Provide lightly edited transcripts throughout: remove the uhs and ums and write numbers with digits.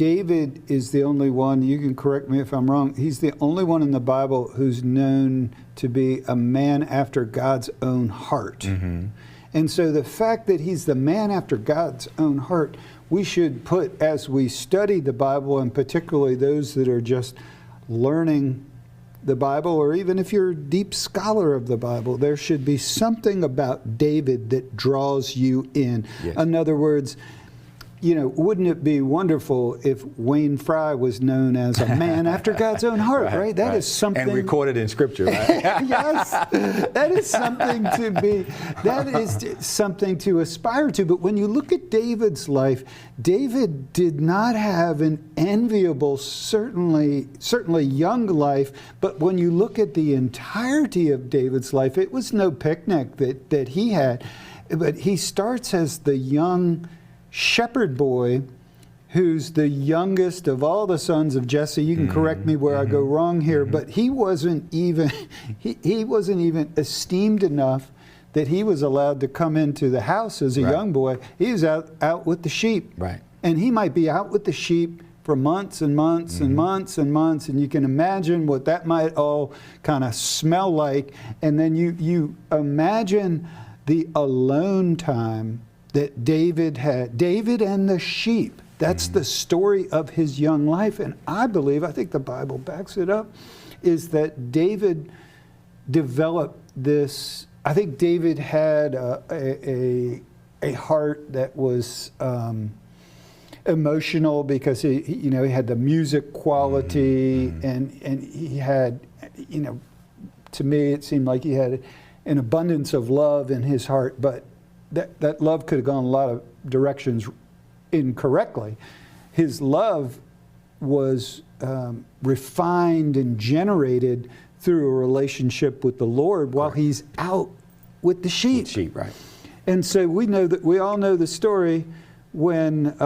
David is the only one, you can correct me if I'm wrong, he's the only one in the Bible who's known to be a man after God's own heart. Mm-hmm. And so the fact that he's the man after God's own heart, we should put, as we study the Bible, and particularly those that are just learning the Bible, or even if you're a deep scholar of the Bible, there should be something about David that draws you in. Yes. In other words, you know, wouldn't it be wonderful if Wayne Frye was known as a man after God's own heart, right? That is something. And recorded in Scripture, right? Yes, that is something to aspire to. But when you look at David's life, David did not have an enviable, certainly young life. But when you look at the entirety of David's life, it was no picnic that he had. But he starts as the young shepherd boy who's the youngest of all the sons of Jesse. You can correct me where I go wrong here, but he wasn't even esteemed enough that he was allowed to come into the house as a young boy. He was out with the sheep. Right. And he might be out with the sheep for months and months and months and months, and you can imagine what that might all kind of smell like. And then you imagine the alone time that David had. David and the sheep. That's the story of his young life. And I think the Bible backs it up, is that David developed this. I think David had a heart that was emotional, because he had the music quality, and he had, to me it seemed like he had an abundance of love in his heart, but that love could have gone a lot of directions incorrectly. His love was refined and generated through a relationship with the Lord while he's out with the sheep. Right. And so we all know the story when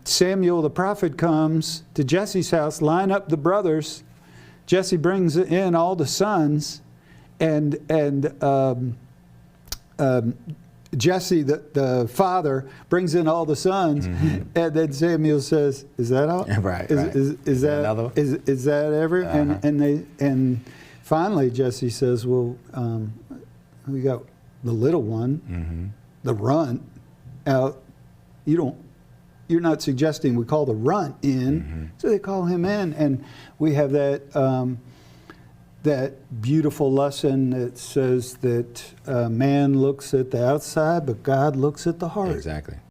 Samuel the prophet comes to Jesse's house, line up the brothers. Jesse brings in all the sons, and Jesse, the father, brings in all the sons, and then Samuel says, "Is that all? Right. Is that another? Is that every?" And finally Jesse says, "Well, we got the little one, the runt out. You're not suggesting we call the runt in?" So they call him in, and we have that beautiful lesson that says that man looks at the outside, but God looks at the heart. Exactly.